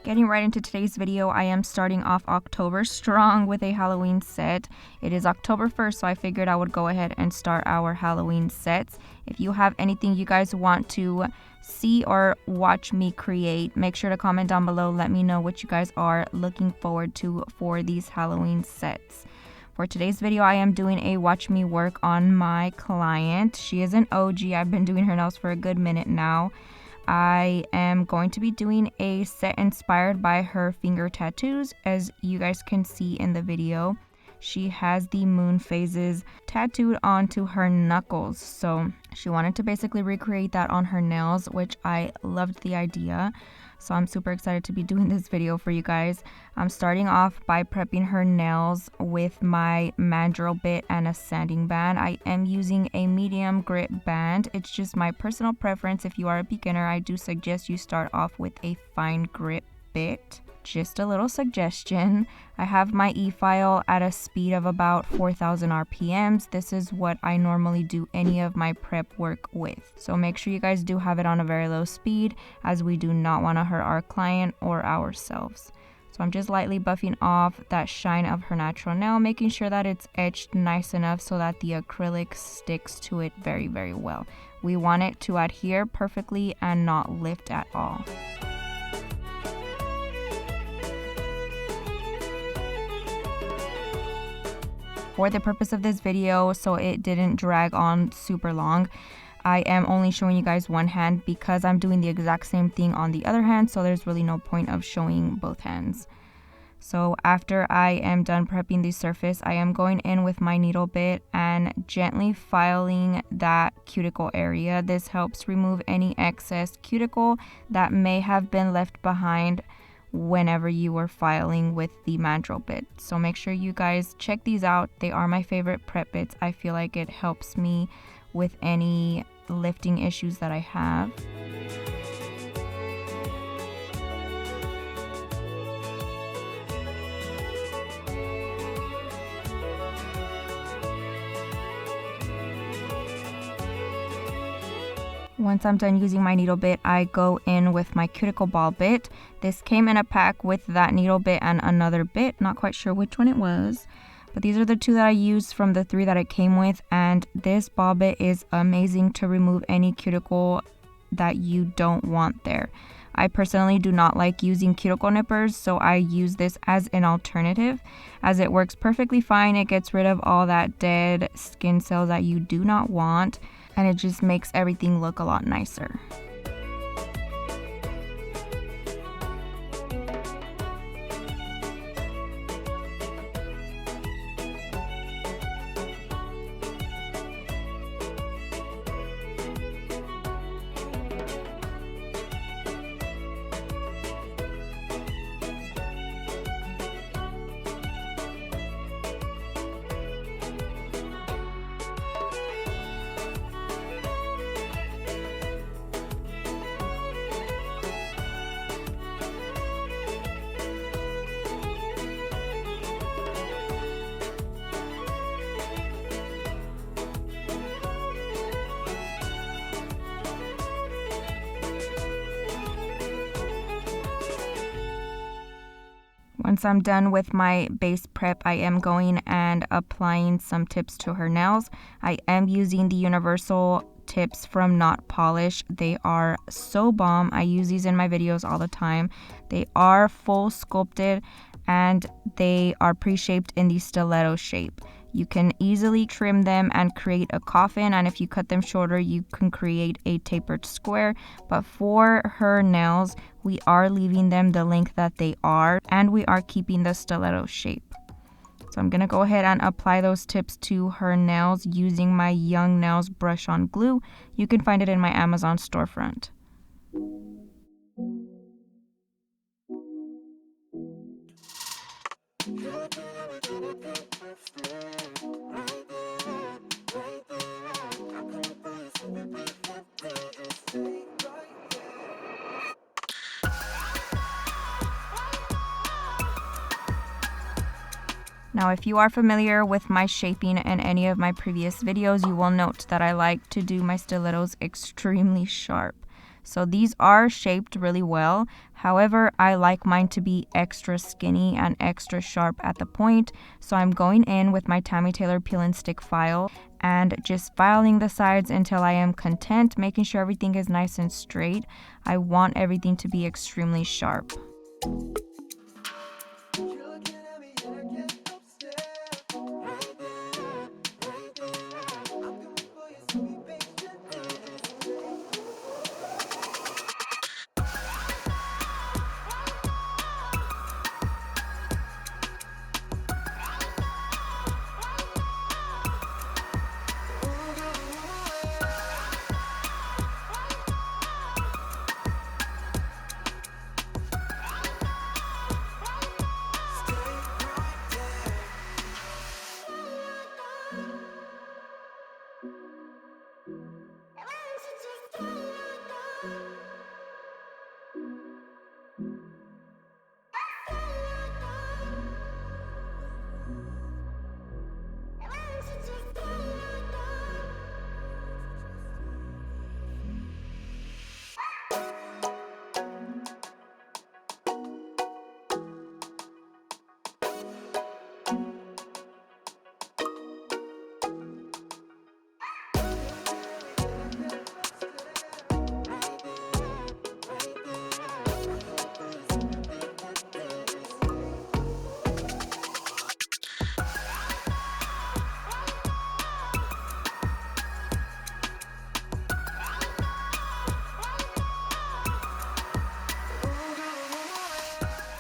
Getting right into today's video, I am starting off October strong with a Halloween set. It is October 1st, so I figured I would go ahead and start our Halloween sets. If you have anything you guys want to see or watch me create, make sure to comment down below. Let me know what you guys are looking forward to for these Halloween sets. For today's video, I am doing a watch me work on my client. She is an OG. I've been doing her nails for a good minute now. I am going to be doing a set inspired by her finger tattoos. As you guys can see in the video, she has the moon phases tattooed onto her knuckles. So she wanted to basically recreate that on her nails, which I loved the idea. So I'm super excited to be doing this video for you guys. I'm starting off by prepping her nails with my mandrel bit and a sanding band. I am using a medium grit band. It's just my personal preference. If you are a beginner, I do suggest you start off with a fine grit bit. Just a little suggestion. I have my e-file at a speed of about 4,000 RPMs. This is what I normally do any of my prep work with. So make sure you guys do have it on a very low speed, as we do not want to hurt our client or ourselves. So I'm just lightly buffing off that shine of her natural nail, making sure that it's etched nice enough so that the acrylic sticks to it very, very well. We want it to adhere perfectly and not lift at all. For the purpose of this video, so it didn't drag on super long, I am only showing you guys one hand because I'm doing the exact same thing on the other hand, so there's really no point of showing both hands. So after I am done prepping the surface, I am going in with my needle bit and gently filing that cuticle area. This helps remove any excess cuticle that may have been left behind whenever you were filing with the mandrel bit. So make sure you guys check these out. They are my favorite prep bits. I feel like it helps me with any lifting issues that I have. Once I'm done using my needle bit, I go in with my cuticle ball bit. This came in a pack with that needle bit and another bit. Not quite sure which one it was, but these are the two that I used from the three that it came with. And this ball bit is amazing to remove any cuticle that you don't want there. I personally do not like using cuticle nippers, so I use this as an alternative, as it works perfectly fine. It gets rid of all that dead skin cells that you do not want, and it just makes everything look a lot nicer. Once I'm done with my base prep, I am going and applying some tips to her nails. I am using the universal tips from Not Polish. They are so bomb. I use these in my videos all the time. They are full sculpted and they are pre-shaped in the stiletto shape. You can easily trim them and create a coffin, and if you cut them shorter, you can create a tapered square. But for her nails, we are leaving them the length that they are, and we are keeping the stiletto shape. So I'm gonna go ahead and apply those tips to her nails using my Young Nails brush on glue. You can find it in my Amazon storefront. Now, if you are familiar with my shaping in any of my previous videos, you will note that I like to do my stilettos extremely sharp. So these are shaped really well. However, I like mine to be extra skinny and extra sharp at the point. So I'm going in with my Tammy Taylor peel and stick file and just filing the sides until I am content, making sure everything is nice and straight. I want everything to be extremely sharp.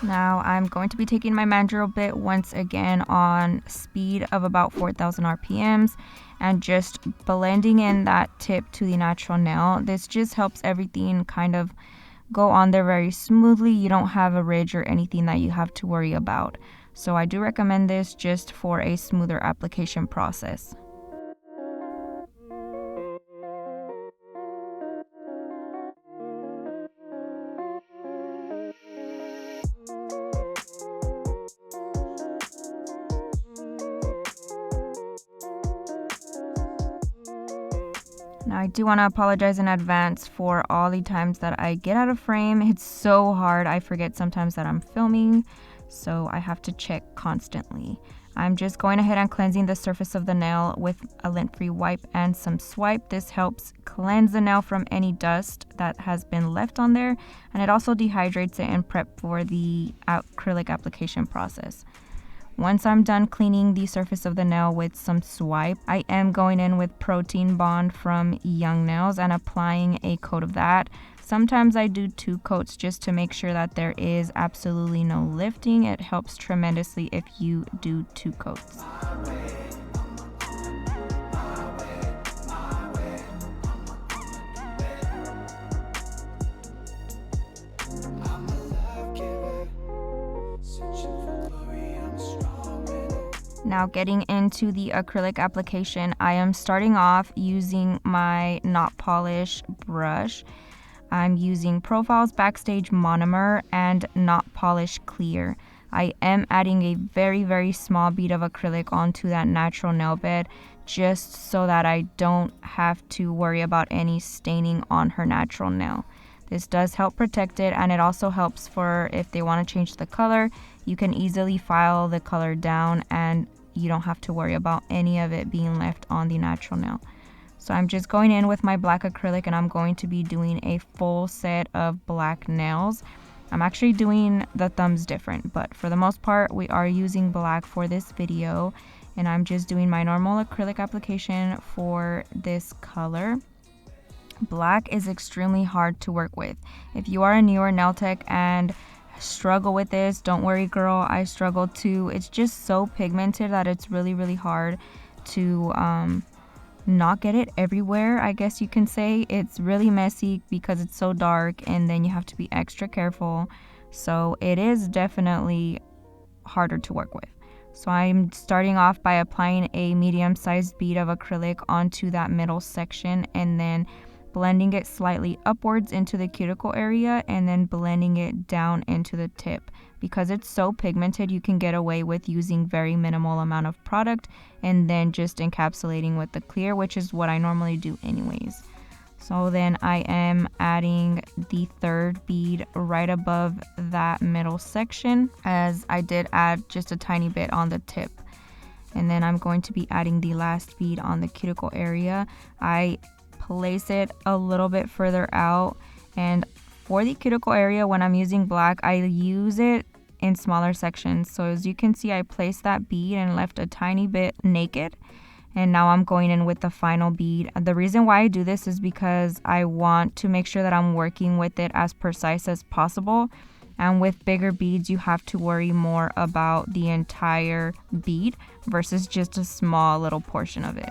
Now I'm going to be taking my mandrel bit once again on speed of about 4,000 RPMs and just blending in that tip to the natural nail. This just helps everything kind of go on there very smoothly. You don't have a ridge or anything that you have to worry about. So I do recommend this just for a smoother application process. Now I do want to apologize in advance for all the times that I get out of frame. It's so hard. I forget sometimes that I'm filming, so I have to check constantly. I'm just going ahead and cleansing the surface of the nail with a lint-free wipe and some swipe. This helps cleanse the nail from any dust that has been left on there, and it also dehydrates it and prep for the acrylic application process. Once I'm done cleaning the surface of the nail with some swipe, I am going in with Protein Bond from Young Nails and applying a coat of that. Sometimes I do 2 coats just to make sure that there is absolutely no lifting. It helps tremendously if you do 2 coats. Now getting into the acrylic application, I am starting off using my Not Polish brush. I'm using Profiles Backstage Monomer and Not Polish Clear. I am adding a very, very small bead of acrylic onto that natural nail bed just so that I don't have to worry about any staining on her natural nail. This does help protect it, and it also helps for if they want to change the color, you can easily file the color down and you don't have to worry about any of it being left on the natural nail. So I'm just going in with my black acrylic and I'm going to be doing a full set of black nails. I'm actually doing the thumbs different, but for the most part we are using black for this video, and I'm just doing my normal acrylic application for this color. Black is extremely hard to work with. If you are a newer nail tech and struggle with this, don't worry girl, I struggle too. It's just so pigmented that it's really, really hard to not get it everywhere, I guess you can say. It's really messy because it's so dark, and then you have to be extra careful. So it is definitely harder to work with. So I'm starting off by applying a medium-sized bead of acrylic onto that middle section and then blending it slightly upwards into the cuticle area and then blending it down into the tip. Because it's so pigmented, you can get away with using very minimal amount of product and then just encapsulating with the clear, which is what I normally do anyways. So then I am adding the third bead right above that middle section, as I did add just a tiny bit on the tip. And then I'm going to be adding the last bead on the cuticle area. I place it a little bit further out, and for the cuticle area, when I'm using black, I use it in smaller sections. So as you can see, I placed that bead and left a tiny bit naked. And now I'm going in with the final bead. The reason why I do this is because I want to make sure that I'm working with it as precise as possible. And with bigger beads, you have to worry more about the entire bead versus just a small little portion of it.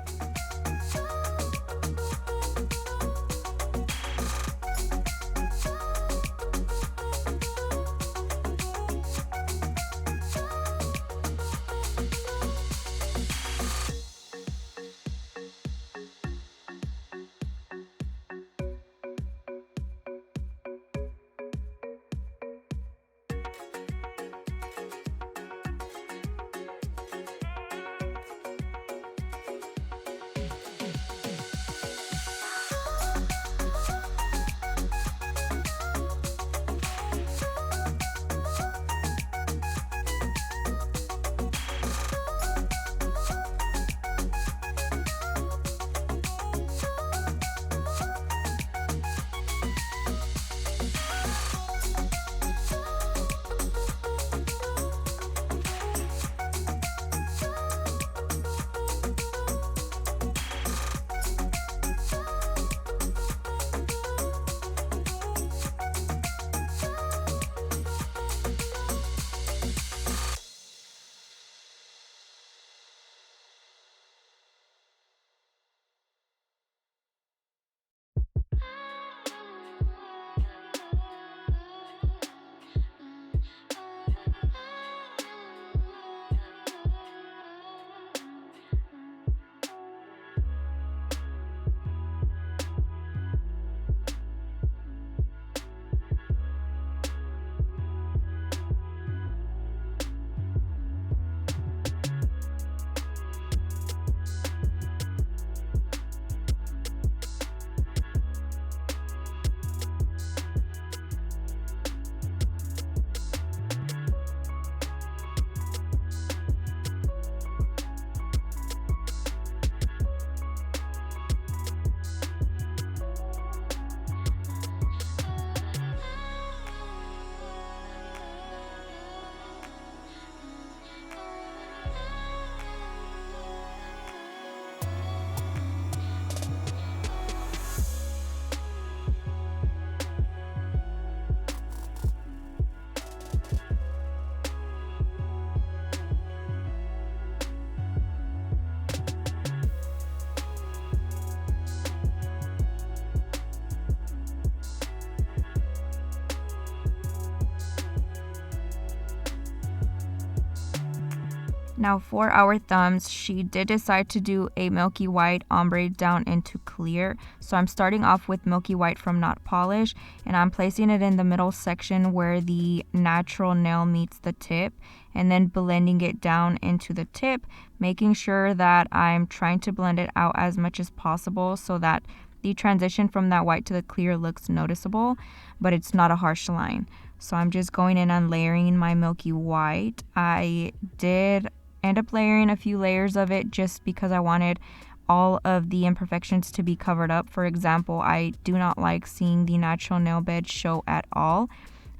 Now for our thumbs, she did decide to do a milky white ombre down into clear. So I'm starting off with milky white from Not Polish, and I'm placing it in the middle section where the natural nail meets the tip, and then blending it down into the tip, making sure that I'm trying to blend it out as much as possible so that the transition from that white to the clear looks noticeable, but it's not a harsh line. So I'm just going in and layering my milky white. I did end up layering a few layers of it just because I wanted all of the imperfections to be covered up. For example, I do not like seeing the natural nail bed show at all.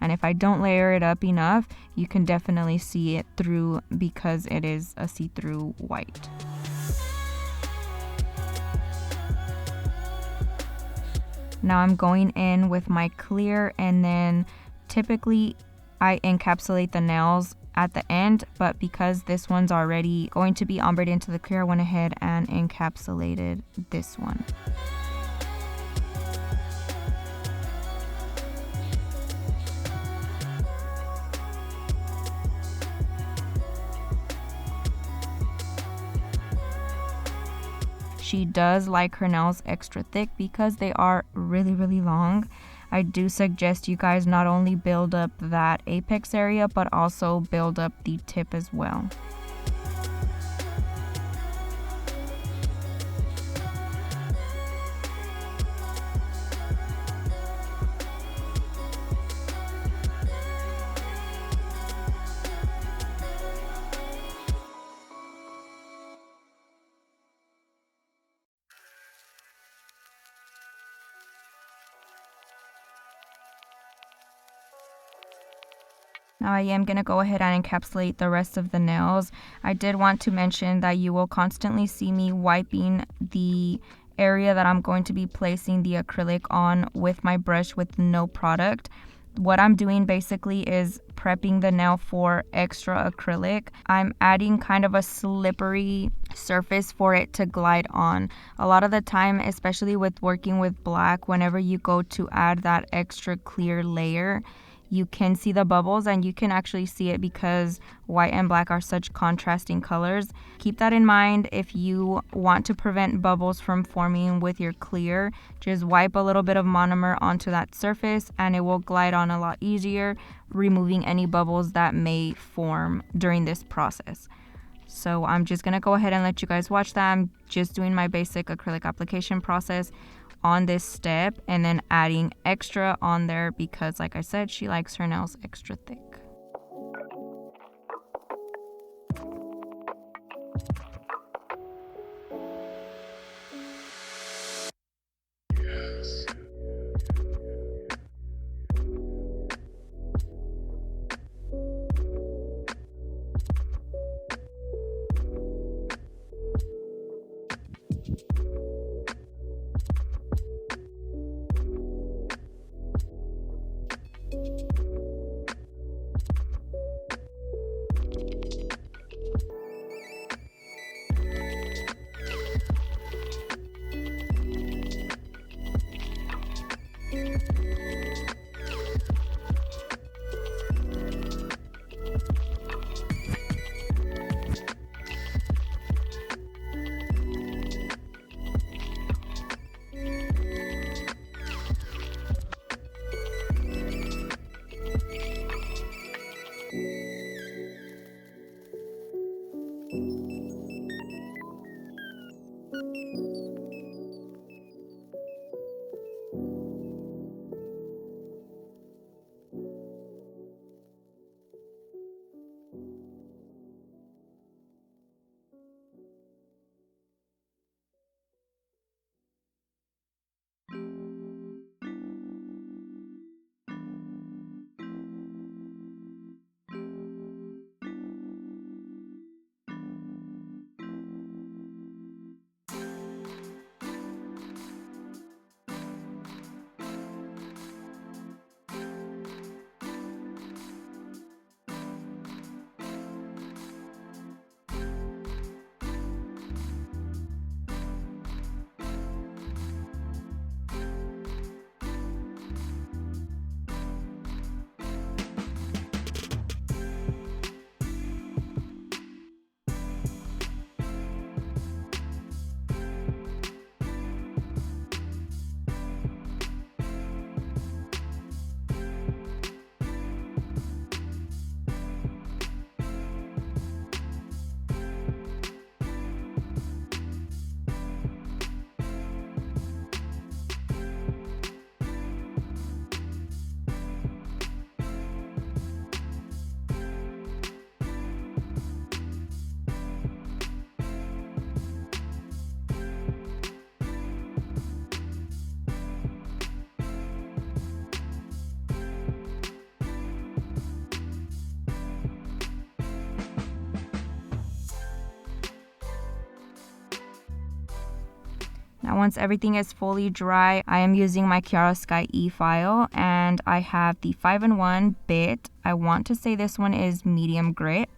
And if I don't layer it up enough, you can definitely see it through because it is a see-through white. Now I'm going in with my clear, and then typically I encapsulate the nails at the end, but because this one's already going to be ombred into the clear, I went ahead and encapsulated this one. She does like her nails extra thick because they are really long. I do suggest you guys not only build up that apex area, but also build up the tip as well. Now I am going to go ahead and encapsulate the rest of the nails. I did want to mention that you will constantly see me wiping the area that I'm going to be placing the acrylic on with my brush with no product. What I'm doing basically is prepping the nail for extra acrylic. I'm adding kind of a slippery surface for it to glide on. A lot of the time, especially with working with black, whenever you go to add that extra clear layer, you can see the bubbles, and you can actually see it because white and black are such contrasting colors. Keep that in mind. If you want to prevent bubbles from forming with your clear, just wipe a little bit of monomer onto that surface and it will glide on a lot easier, removing any bubbles that may form during this process. So I'm just gonna go ahead and let you guys watch that. I'm just doing my basic acrylic application process on this step and then adding extra on there because, like I said, she likes her nails extra thick. Now once everything is fully dry, I am using my Kiara Sky e-file and I have the 5-in-1 bit. I want to say this one is medium grit,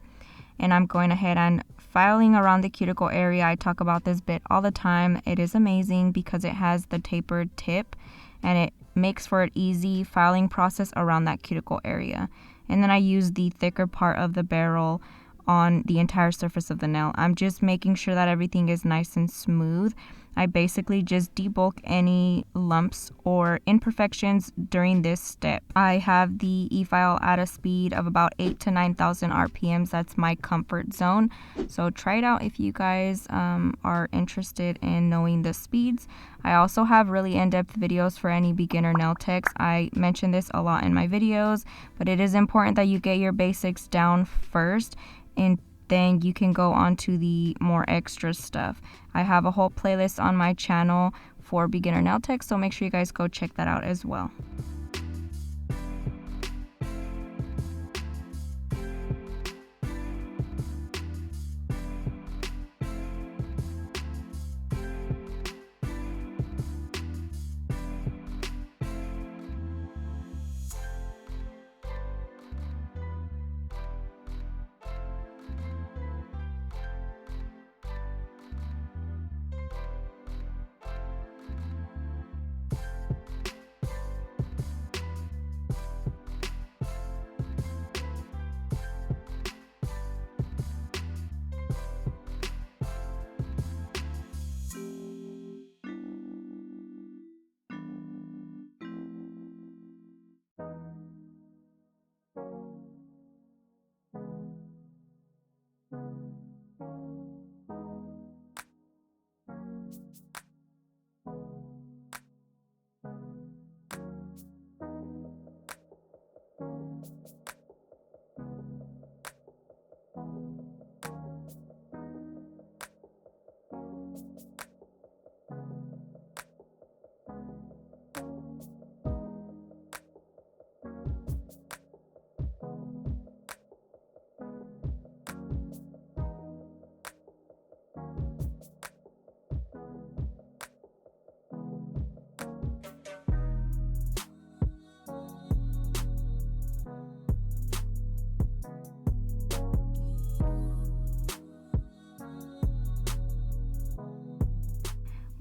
and I'm going ahead and filing around the cuticle area. I talk about this bit all the time. It is amazing because it has the tapered tip and it makes for an easy filing process around that cuticle area. And then I use the thicker part of the barrel on the entire surface of the nail. I'm just making sure that everything is nice and smooth. I basically just debulk any lumps or imperfections during this step. I have the e-file at a speed of about 8,000 to 9,000 RPMs. That's my comfort zone. So try it out if you guys are interested in knowing the speeds. I also have really in-depth videos for any beginner nail techs. I mention this a lot in my videos, but it is important that you get your basics down first, and then you can go on to the more extra stuff. I have a whole playlist on my channel for beginner nail techs, so make sure you guys go check that out as well.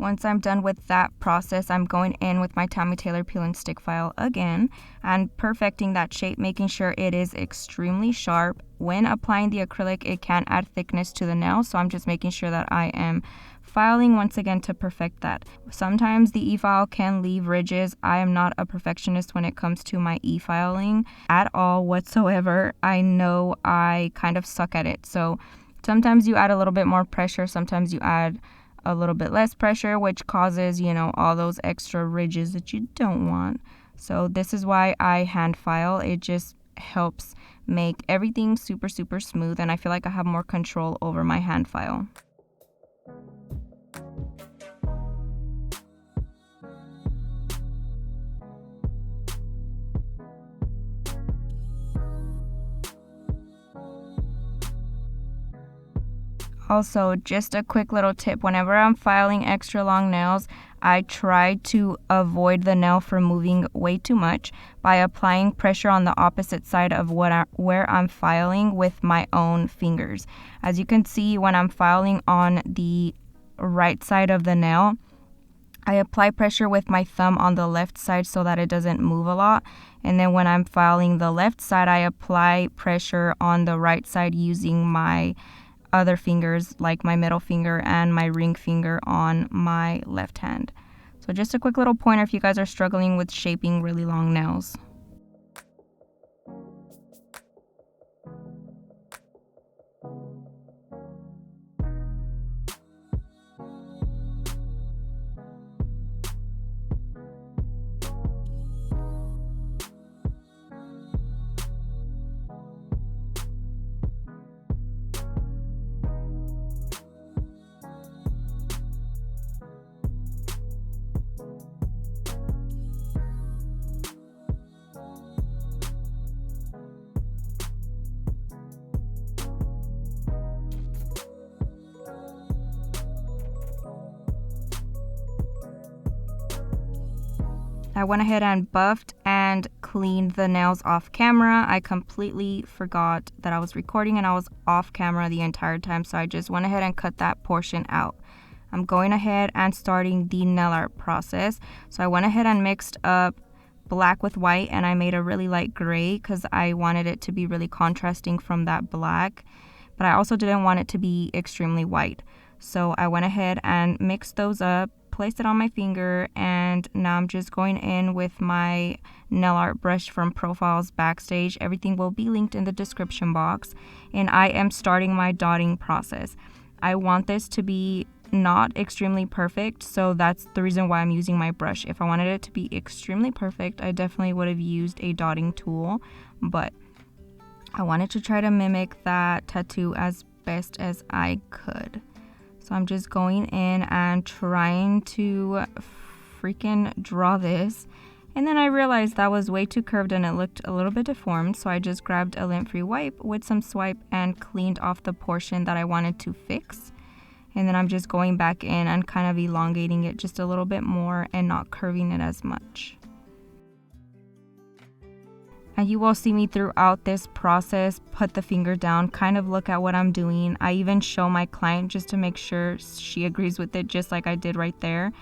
Once I'm done with that process, I'm going in with my Tammy Taylor peel and stick file again and perfecting that shape, making sure it is extremely sharp. When applying the acrylic, it can add thickness to the nail, so I'm just making sure that I am filing once again to perfect that. Sometimes the e-file can leave ridges. I am not a perfectionist when it comes to my e-filing at all whatsoever. I know I kind of suck at it. So sometimes you add a little bit more pressure, sometimes you add a little bit less pressure, which causes, you know, all those extra ridges that you don't want. So this is why I hand file. It just helps make everything super, super smooth, and I feel like I have more control over my hand file. Also, just a quick little tip, whenever I'm filing extra long nails, I try to avoid the nail from moving way too much by applying pressure on the opposite side of where I'm filing with my own fingers. As you can see, when I'm filing on the right side of the nail, I apply pressure with my thumb on the left side so that it doesn't move a lot. And then when I'm filing the left side, I apply pressure on the right side using my other fingers, like my middle finger and my ring finger on my left hand. So just a quick little pointer if you guys are struggling with shaping really long nails. I went ahead and buffed and cleaned the nails off camera. I completely forgot that I was recording and I was off camera the entire time, so I just went ahead and cut that portion out. I'm going ahead and starting the nail art process. So I went ahead and mixed up black with white, and I made a really light gray because I wanted it to be really contrasting from that black, but I also didn't want it to be extremely white. So I went ahead and mixed those up, placed it on my finger, and now I'm just going in with my nail art brush from Profiles Backstage. Everything will be linked in the description box, and I am starting my dotting process. I want this to be not extremely perfect, so that's the reason why I'm using my brush. If I wanted it to be extremely perfect, I definitely would have used a dotting tool, but I wanted to try to mimic that tattoo as best as I could. So I'm just going in and trying to freaking draw this. And then I realized that was way too curved and it looked a little bit deformed. So I just grabbed a lint-free wipe with some swipe and cleaned off the portion that I wanted to fix. And then I'm just going back in and kind of elongating it just a little bit more and not curving it as much. And you will see me throughout this process put the finger down, kind of look at what I'm doing. I even show my client just to make sure she agrees with it, just like I did right there.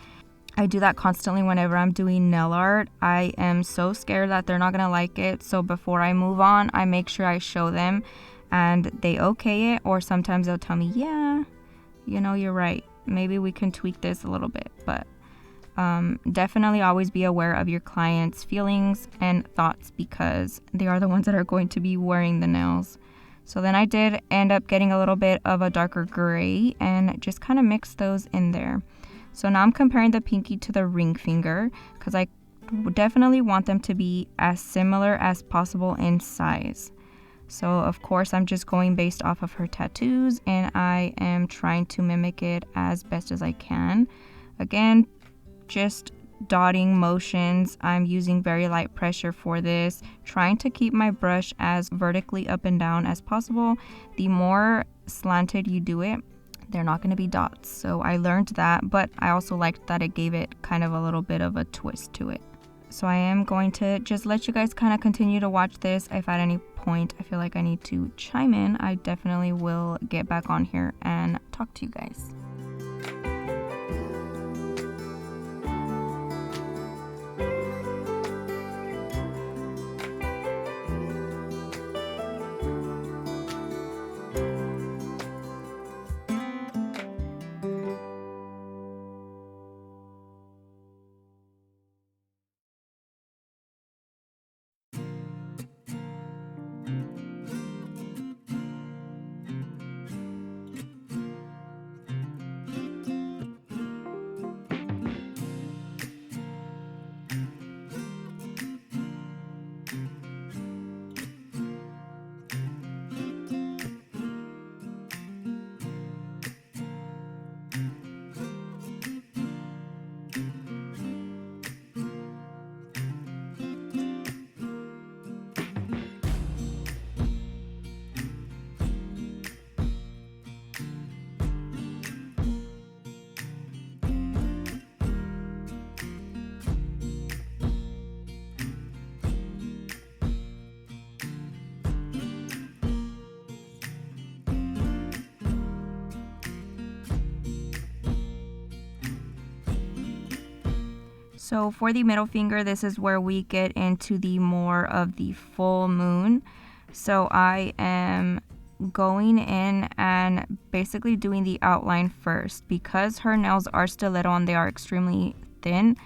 I do that constantly whenever I'm doing nail art. I am so scared that they're not gonna like it, so before I move on, I make sure I show them and they okay it, or sometimes they'll tell me, yeah, you know, you're right, maybe we can tweak this a little bit. But definitely always be aware of your clients' feelings and thoughts because they are the ones that are going to be wearing the nails. So then I did end up getting a little bit of a darker gray and just kind of mixed those in there. So now I'm comparing the pinky to the ring finger because I definitely want them to be as similar as possible in size. So of course I'm just going based off of her tattoos and I am trying to mimic it as best as I can. Again, just dotting motions. I'm using very light pressure for this, trying to keep my brush as vertically up and down as possible. The more slanted you do it, they're not going to be dots. So I learned that, but I also liked that it gave it kind of a little bit of a twist to it. So I am going to just let you guys kind of continue to watch this. If at any point I feel like I need to chime in, I definitely will get back on here and talk to you guys. So for the middle finger, this is where we get into the more of the full moon. So I am going in and basically doing the outline first. Because her nails are stiletto and they are extremely thin,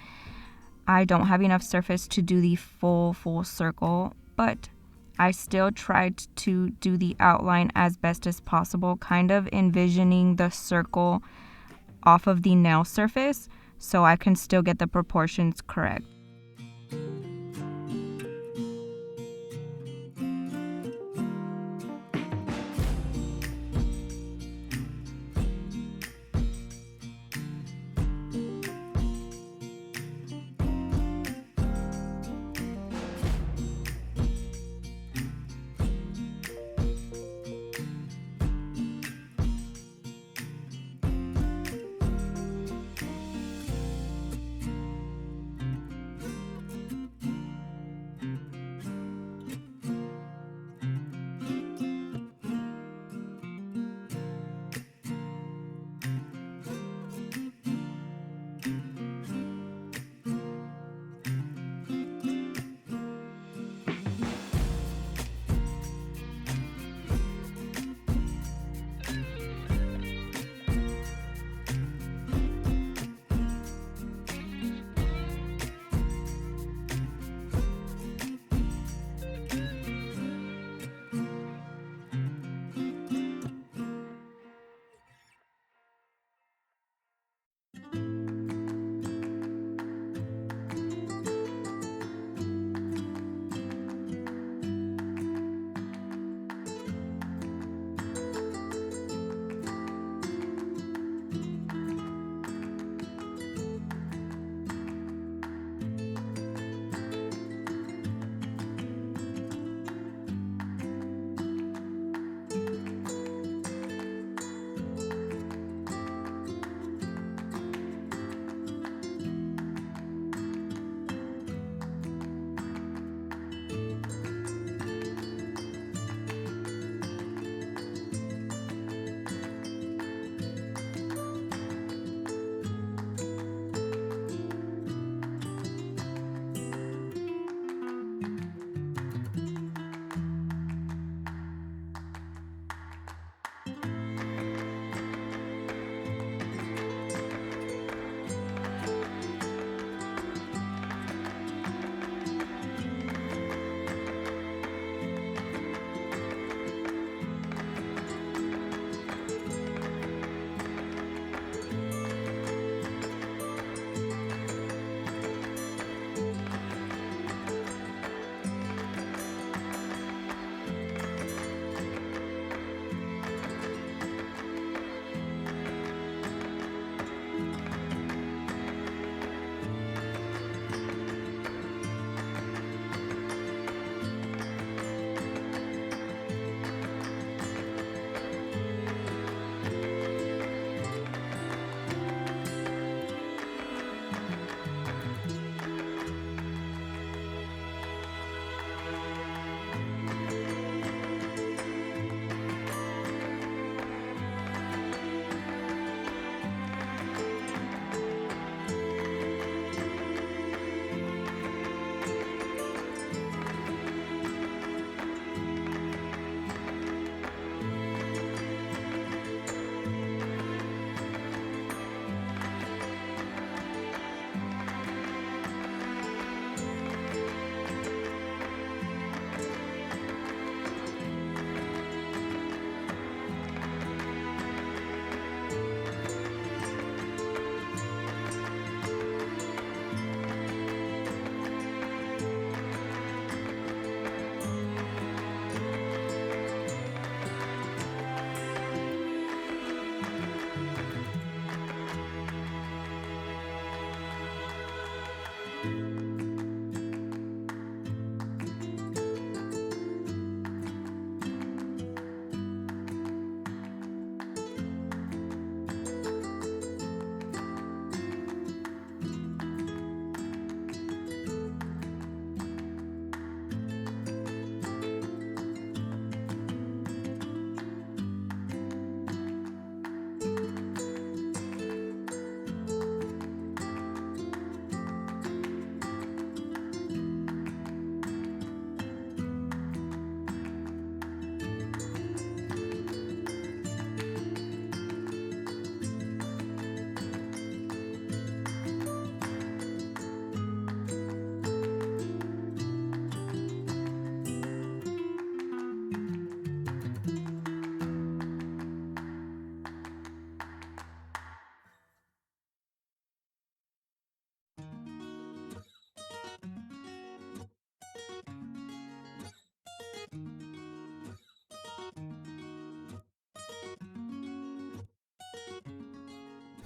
I don't have enough surface to do the full circle, but I still tried to do the outline as best as possible, kind of envisioning the circle off of the nail surface so I can still get the proportions correct.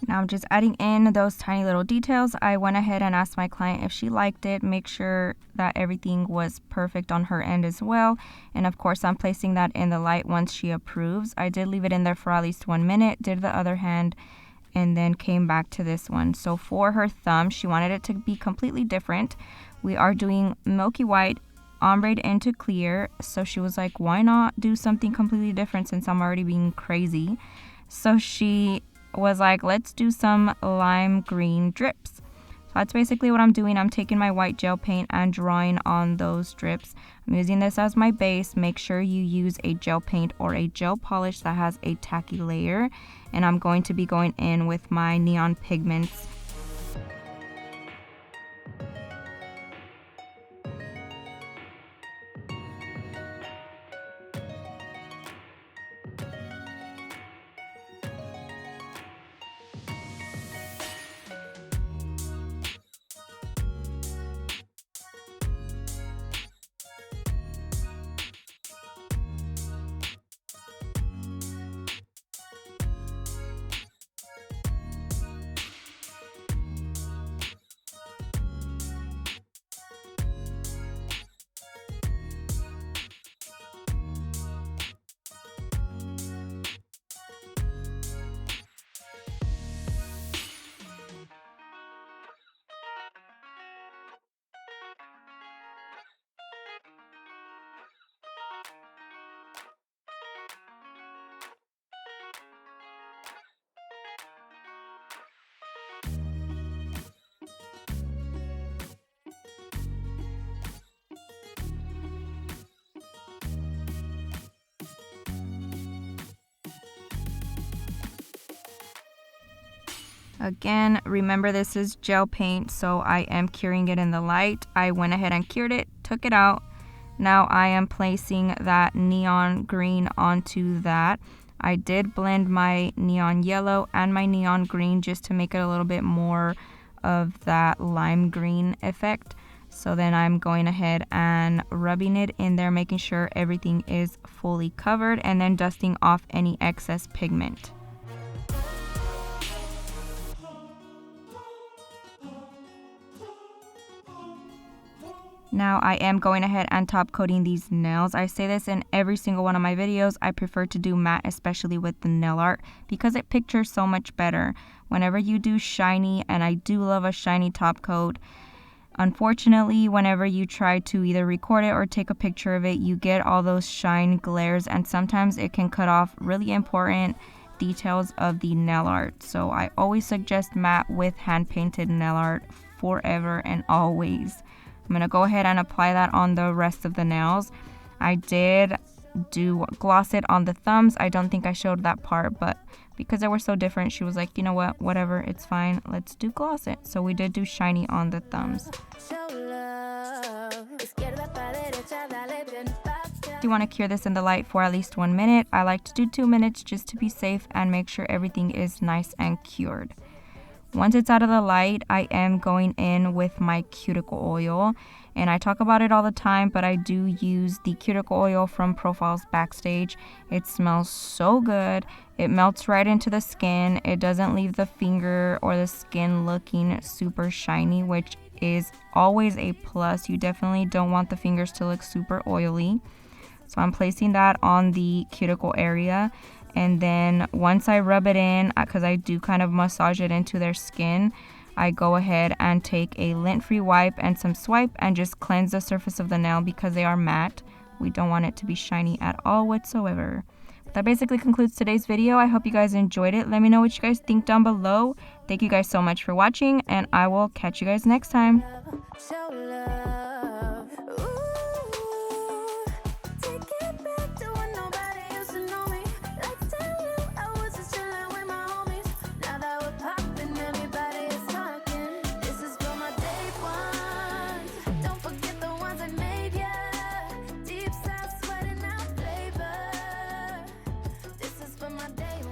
Now I'm just adding in those tiny little details. I went ahead and asked my client if she liked it, make sure that everything was perfect on her end as well. And of course, I'm placing that in the light once she approves. I did leave it in there for at least 1 minute, did the other hand, and then came back to this one. So for her thumb, she wanted it to be completely different. We are doing milky white, ombre into clear. So she was like, why not do something completely different since I'm already being crazy? So she was like, let's do some lime green drips. So that's basically what I'm doing. I'm taking my white gel paint and drawing on those drips. I'm using this as my base. Make sure you use a gel paint or a gel polish that has a tacky layer. And I'm going to be going in with my neon pigments. Again, remember this is gel paint, so I am curing it in the light. I went ahead and cured it, took it out. Now I am placing that neon green onto that. I did blend my neon yellow and my neon green just to make it a little bit more of that lime green effect. So then I'm going ahead and rubbing it in there, making sure everything is fully covered, and then dusting off any excess pigment. Now I am going ahead and top coating these nails. I say this in every single one of my videos. I prefer to do matte, especially with the nail art, because it pictures so much better. Whenever you do shiny, and I do love a shiny top coat, unfortunately, whenever you try to either record it or take a picture of it, you get all those shine glares, and sometimes it can cut off really important details of the nail art. So I always suggest matte with hand painted nail art forever and always. I'm going to go ahead and apply that on the rest of the nails. I did do gloss it on the thumbs. I don't think I showed that part, but because they were so different, she was like, you know what, whatever, it's fine, let's do gloss it. So we did do shiny on the thumbs. You want to cure this in the light for at least 1 minute. I like to do 2 minutes just to be safe and make sure everything is nice and cured. Once it's out of the light, I am going in with my cuticle oil, and I talk about it all the time, but I do use the cuticle oil from Profiles Backstage. It smells so good. It melts right into the skin. It doesn't leave the finger or the skin looking super shiny, which is always a plus. You definitely don't want the fingers to look super oily. So I'm placing that on the cuticle area. And then once I rub it in, because I do kind of massage it into their skin, I go ahead and take a lint-free wipe and some swipe and just cleanse the surface of the nail because they are matte. We don't want it to be shiny at all whatsoever. But that basically concludes today's video. I hope you guys enjoyed it. Let me know what you guys think down below. Thank you guys so much for watching, and I will catch you guys next time. My day